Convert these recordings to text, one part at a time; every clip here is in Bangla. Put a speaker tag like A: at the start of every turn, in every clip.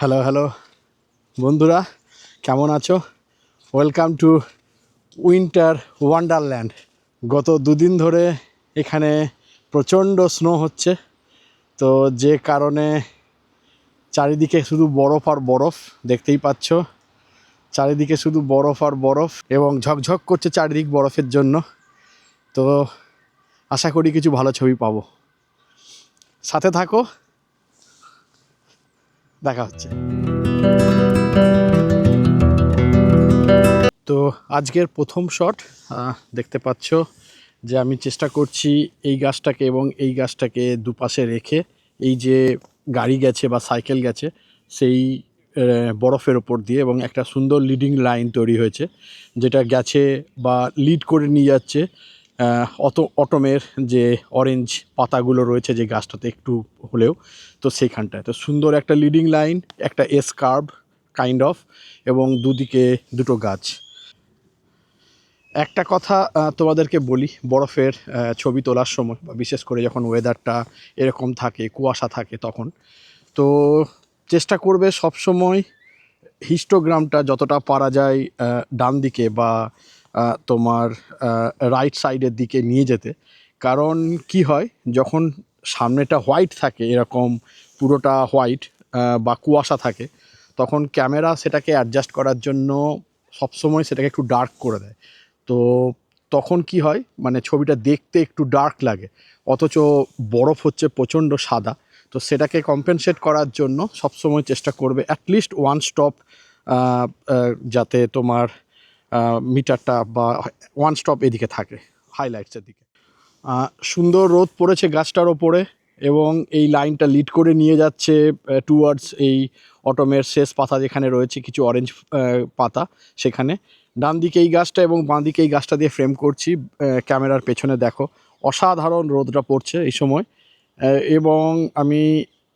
A: হ্যালো হ্যালো বন্ধুরা, কেমন আছো? Welcome to winter Wonderland. গত দুদিন ধরে এখানে প্রচণ্ড স্নো হচ্ছে, তো যে কারণে চারিদিকে শুধু বরফ আর বরফ দেখতেই পাচ্ছ। চারিদিকে শুধু বরফ আর বরফ এবং ঝকঝক করছে চারিদিক বরফের জন্য। তো আশা করি কিছু ভালো ছবি পাবো, সাথে থাকো, দেখা হচ্ছে। তো আজকের প্রথম শট দেখতে পাচ্ছ যে আমি চেষ্টা করছি এই গাছটাকে এবং এই গাছটাকে দুপাশে রেখে এই যে গাড়ি গেছে বা সাইকেল গেছে সেই বরফের ওপর দিয়ে, এবং একটা সুন্দর লিডিং লাইন তৈরি হয়েছে যেটা গেছে বা লিড করে নিয়ে যাচ্ছে অটোমের যে অরেঞ্জ পাতাগুলো রয়েছে যে গাছটাতে একটু হলেও, তো সেইখানটায় তো সুন্দর একটা লিডিং লাইন, একটা এস কার্ভ কাইন্ড অফ, এবং দুদিকে দুটো গাছ। একটা কথা তোমাদেরকে বলি, বরফের ছবি তোলার সময় বা বিশেষ করে যখন ওয়েদারটা এরকম থাকে, কুয়াশা থাকে, তখন তো চেষ্টা করবে সবসময় হিস্টোগ্রামটা যতটা পারা যায় ডান দিকে বা তোমার রাইট সাইডের দিকে নিয়ে যেতে। কারণ কি হয়, যখন সামনেটা হোয়াইট থাকে, এরকম পুরোটা হোয়াইট বা কুয়াশা থাকে, তখন ক্যামেরা সেটাকে অ্যাডজাস্ট করার জন্য সবসময় সেটাকে একটু ডার্ক করে দেয়। তো তখন কি হয়, মানে ছবিটা দেখতে একটু ডার্ক লাগে, অথচ বরফ হচ্ছে প্রচণ্ড সাদা। তো সেটাকে কম্পেনসেট করার জন্য সবসময় চেষ্টা করবে অ্যাটলিস্ট ওয়ান স্টপ, যাতে তোমার মিটারটা বা ওয়ান স্টপ এদিকে থাকে, হাইলাইটসের দিকে। সুন্দর রোদ পড়েছে গাছটার ওপরে, এবং এই লাইনটা লিড করে নিয়ে যাচ্ছে টুয়ার্ডস এই অটোমের শেষ পাতা যেখানে রয়েছে কিছু অরেঞ্জ পাতা, সেখানে ডান দিকে এই গাছটা এবং বাঁ দিকে এই গাছটা দিয়ে ফ্রেম করছি। ক্যামেরার পেছনে দেখো অসাধারণ রোদটা পড়ছে এই সময়, এবং আমি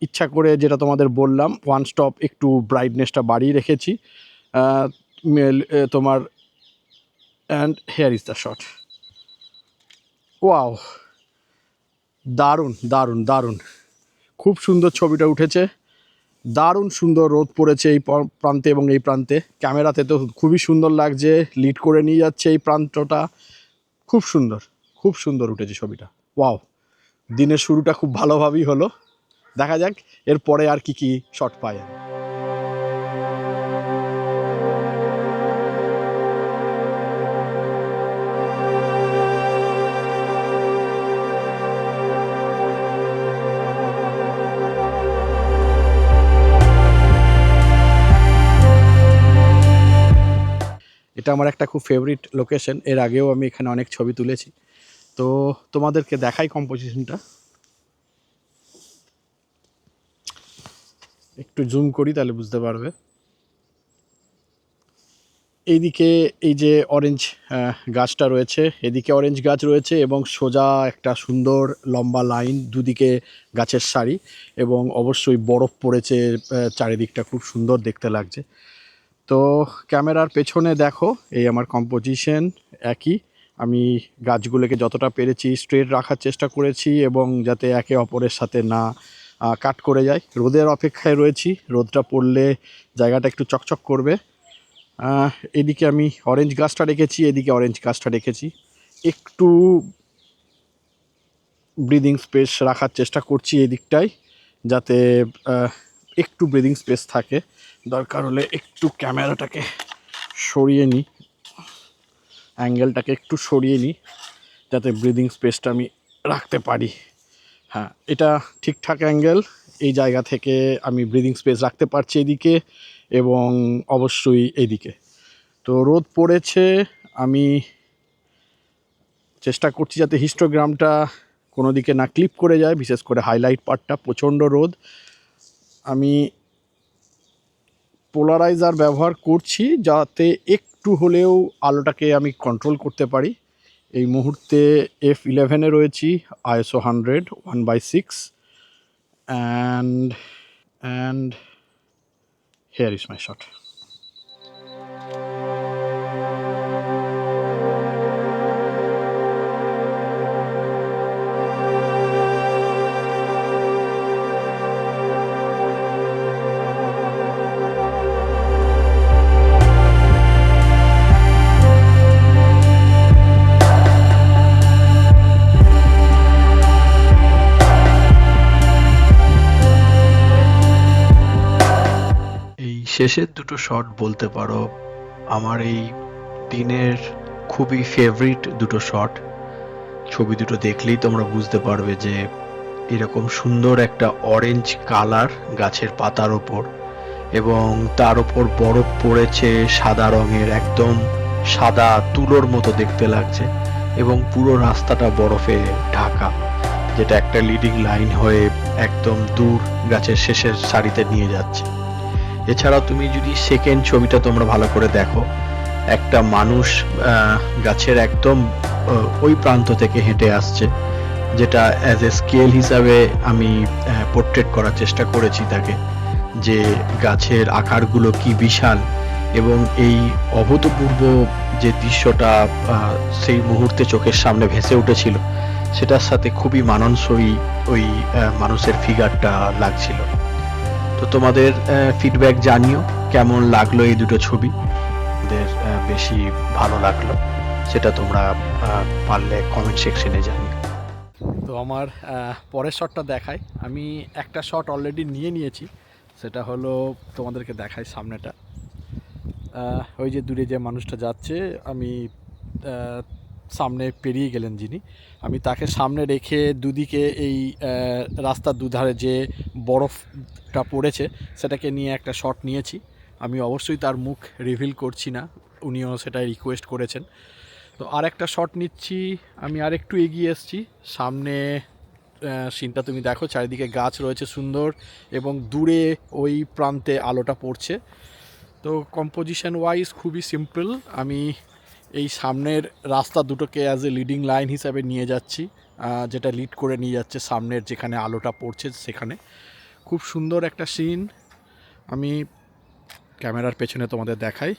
A: ইচ্ছা করে যেটা তোমাদের বললাম ওয়ান স্টপ একটু ব্রাইটনেসটা বাড়িয়ে রেখেছি তোমার। And hair is the shot. Wow, দারুণ দারুণ দারুণ, খুব সুন্দর ছবিটা উঠেছে। দারুণ সুন্দর রোদ পড়েছে এই প্রান্তে এবং এই প্রান্তে, ক্যামেরাতে তো খুবই সুন্দর লাগছে, লিড করে নিয়ে যাচ্ছে এই প্রান্তটা, খুব সুন্দর, খুব সুন্দর উঠেছে ছবিটা। ওয়াও, দিনের শুরুটা খুব ভালোভাবেই হলো। দেখা যাক এরপরে আর কি কি শট পাই আমি। এটা আমার একটা খুব ফেভারিট লোকেশন, এর আগেও আমি এখানে অনেক ছবি তুলেছি। তো তোমাদেরকে দেখাই কম্পোজিশনটা, একটু জুম করি তাহলে বুঝতে পারবে। এইদিকে এই যে অরেঞ্জ গাছটা রয়েছে, এদিকে অরেঞ্জ গাছ রয়েছে এবং সোজা একটা সুন্দর লম্বা লাইন, দুদিকে গাছের সারি, এবং অবশ্যই বরফ পড়েছে চারিদিকটা, খুব সুন্দর দেখতে লাগছে। তো ক্যামেরার পেছনে দেখো এই আমার কম্পোজিশন একই, আমি গাছগুলোকে যতটা পেরেছি স্ট্রেট রাখার চেষ্টা করেছি এবং যাতে একে অপরের সাথে না কাট করে যায়। রোদের অপেক্ষায় রয়েছি, রোদটা পড়লে জায়গাটা একটু চকচক করবে। এদিকে আমি অরেঞ্জ গাছটা রেখেছি, এদিকে অরেঞ্জ গাছটা রেখেছি, একটু ব্রিদিং স্পেস রাখার চেষ্টা করছি এদিকটায়, যাতে একটু ব্রিদিং স্পেস থাকে। দরকার হলে একটু ক্যামেরাটাকে সরিয়ে নিই, অ্যাঙ্গেলটাকে একটু সরিয়ে নিই, যাতে ব্রিদিং স্পেসটা আমি রাখতে পারি। হ্যাঁ, এটা ঠিকঠাক অ্যাঙ্গেল, এই জায়গা থেকে আমি ব্রিদিং স্পেস রাখতে পারছি এদিকে এবং অবশ্যই এইদিকে। তো রোদ পড়েছে, আমি চেষ্টা করছি যাতে হিস্টোগ্রামটা কোনো দিকে না ক্লিপ করে যায়, বিশেষ করে হাইলাইট পার্টটা, প্রচণ্ড রোদ। আমি পোলারাইজার ব্যবহার করছি যাতে একটু হলেও আলোটাকে আমি কন্ট্রোল করতে পারি। এই মুহূর্তে F11-এ রয়েছি, ISO 100 1/6, and hair is my shot. শেষের দুটো শট বলতে পারো আমার এই দিনের খুবই ফেভারিট দুটো শট। ছবি দুটো দেখলেই তোমরা বুঝতে পারবে যে এরকম সুন্দর একটা অরেঞ্জ কালার গাছের পাতার ওপর, এবং তার ওপর বরফ পড়েছে সাদা রঙের, একদম সাদা তুলোর মতো দেখতে লাগছে, এবং পুরো রাস্তাটা বরফে ঢাকা, যেটা একটা লিডিং লাইন হয়ে একদম দূর গাছের শেষের সারিতে নিয়ে যাচ্ছে। এছাড়াও তুমি যদি সেকেন্ড ছবিটা তোমরা ভালো করে দেখো, একটা মানুষ গাছের একদম ওই প্রান্ত থেকে হেঁটে আসছে, যেটা অ্যাজ এ স্কেল হিসাবে আমি পোর্ট্রেট করার চেষ্টা করেছি তাকে, যে গাছের আকারগুলো কি বিশাল, এবং এই অভূতপূর্ব যে দৃশ্যটা সেই মুহূর্তে চোখের সামনে ভেসে উঠেছিল, সেটার সাথে খুবই মানানসই ওই মানুষের ফিগারটা লাগছিল। তো তোমাদের ফিডব্যাক জানিও কেমন লাগলো এই দুটো ছবি, তোমাদের বেশি ভালো লাগলো সেটা তোমরা পারলে কমেন্ট সেকশনে জানিও। তো আমার পরের শটটা দেখাই। আমি একটা শট অলরেডি নিয়েছি, সেটা হলো তোমাদেরকে দেখাই সামনেটা। ওই যে দূরে যে মানুষটা যাচ্ছে, আমি সামনে পেরিয়ে গেলেন যিনি, আমি তাকে সামনে রেখে দুদিকে এই রাস্তার দুধারে যে বরফটা পড়েছে সেটাকে নিয়ে একটা শট নিয়েছি। আমি অবশ্যই তার মুখ রিভিল করছি না, উনিও সেটা রিকোয়েস্ট করেছেন। তো আর একটা শট নিচ্ছি, আমি আর একটু এগিয়ে এসেছি, সামনে সিনটা তুমি দেখো, চারিদিকে গাছ রয়েছে সুন্দর, এবং দূরে ওই প্রান্তে আলোটা পড়ছে। তো কম্পোজিশন ওয়াইজ খুবই সিম্পল, আমি এই সামনের রাস্তা দুটোকে অ্যাজ এ লিডিং লাইন হিসাবে নিয়ে যাচ্ছি, যেটা লিড করে নিয়ে যাচ্ছে সামনের যেখানে আলোটা পড়ছে সেখানে। খুব সুন্দর একটা সিন, আমি ক্যামেরার পেছনে তোমাদের দেখাই।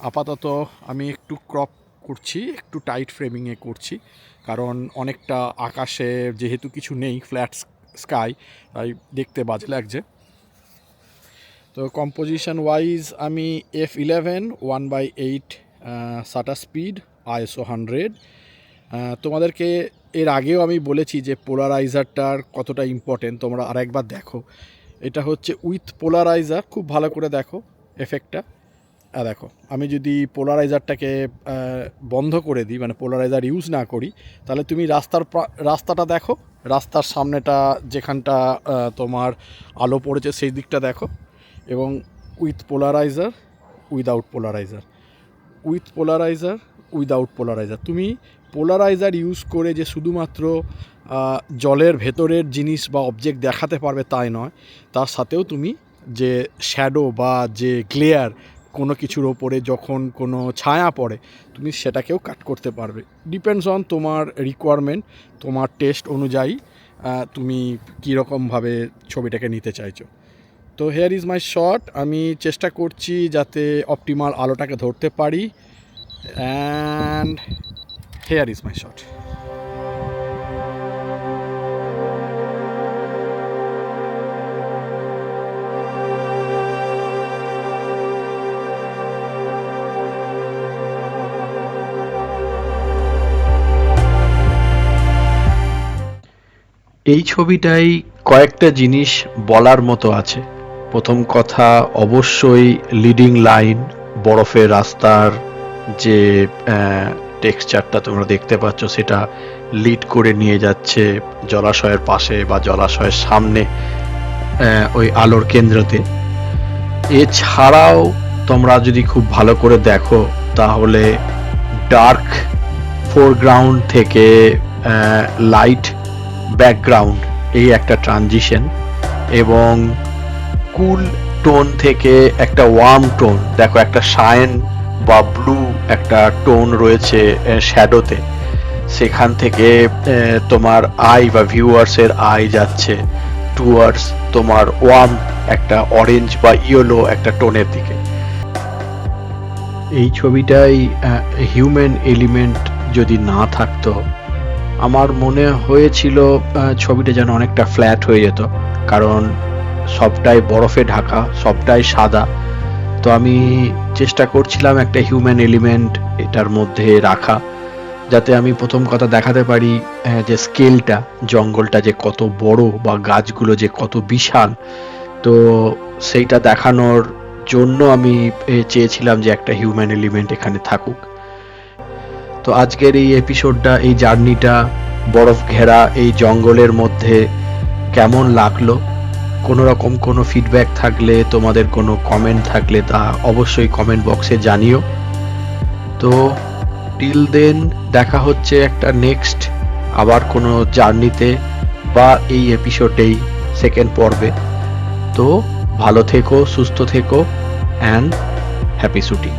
A: আপাতত আমি একটু ক্রপ করছি, একটু টাইট ফ্রেমিংয়ে করছি, কারণ অনেকটা আকাশে যেহেতু কিছু নেই, ফ্ল্যাট স্কাই, তাই দেখতে বাজে লাগছে। তো কম্পোজিশন ওয়াইজ আমি F11 1/8 শাটার স্পিড, ISO 100। তোমাদেরকে এর আগেও আমি বলেছি যে পোলারাইজারটার কতটা ইম্পর্টেন্ট, তোমরা আরেকবার দেখো। এটা হচ্ছে উইথ পোলারাইজার, খুব ভালো করে দেখো এফেক্টটা। দেখো, আমি যদি পোলারাইজারটাকে বন্ধ করে দিই, মানে পোলারাইজার ইউজ না করি, তাহলে তুমি রাস্তাটা দেখো, রাস্তার সামনেটা যেখানটা তোমার আলো পড়েছে সেই দিকটা দেখো, এবং with polariser, without polariser, with polariser, without polariser. তুমি পোলারাইজার ইউজ করে যে শুধুমাত্র জলের ভেতরের জিনিস বা অবজেক্ট দেখাতে পারবে তাই নয়, তার সাথেও তুমি যে শ্যাডো বা যে গ্লেয়ার কোনো কিছুর ওপরে যখন কোনো ছায়া পড়ে, তুমি সেটাকেও কাট করতে পারবে। ডিপেন্ডস অন তোমার রিকোয়ারমেন্ট, তোমার টেস্ট অনুযায়ী তুমি কীরকমভাবে ছবিটাকে নিতে চাইছো। তো হেয়ার ইজ মাই শট, আমি চেষ্টা করছি যাতে অপটিমাল আলোটাকে ধরতে পারি, and hair is my shot. এই ছবিটাই কয়েকটা জিনিস বলার মতো আছে। প্রথম কথা, অবশ্যই লিডিং লাইন, বরফের রাস্তার যে টেক্সচারটা তোমরা দেখতে পাচ্ছ সেটা লিড করে নিয়ে যাচ্ছে জলাশয়ের পাশে বা জলাশয়ের সামনে ওই আলোর কেন্দ্রতে। এছাড়াও তোমরা যদি খুব ভালো করে দেখো তাহলে ডার্ক ফোরগ্রাউন্ড থেকে লাইট ব্যাকগ্রাউন্ড, এই একটা ট্রানজিশন, এবং কুল টোন থেকে একটা ওয়ার্ম টোন, দেখো একটা শাইন বা ব্লু একটা টোন রয়েছে শ্যাডোতে, সেখান থেকে তোমার আই বা ভিউয়ার্সের আই যাচ্ছে টুয়ার্ডস তোমার ওয়ার্ম একটা অরেঞ্জ বা ইয়েলো একটা টোনের দিকে। এই ছবিটাই হিউম্যান এলিমেন্ট যদি না থাকতো, আমার মনে হয়েছিল ছবিটা যেন অনেকটা ফ্ল্যাট হয়ে যেত, কারণ সবটাই বরফে ঢাকা, সবটাই সাদা। তো আমি চেষ্টা করছিলাম একটা হিউম্যান এলিমেন্ট এটার মধ্যে রাখা, যাতে আমি প্রথম কথা দেখাতে পারি যে স্কেলটা, জঙ্গলটা যে কত বড় বা গাছগুলো যে কত বিশাল, তো সেইটা দেখানোর জন্য আমি চেয়েছিলাম যে একটা হিউম্যান এলিমেন্ট এখানে থাকুক। তো আজকের এই এপিসোডটা, এই জার্নিটা বরফ ঘেরা এই জঙ্গলের মধ্যে কেমন লাগলো, কোনো রকম কোনো ফিডব্যাক থাকলে, তোমাদের কোনো কমেন্ট থাকলে তা অবশ্যই কমেন্ট বক্সে জানিও। তো টিল দেন দেখা হচ্ছে একটা নেক্সট আবার কোনো জার্নিতে বা এই এপিসোডেই সেকেন্ড পর্বে। তো ভালো থেকো, সুস্থ থেকো, অ্যান্ড হ্যাপি শুটিং।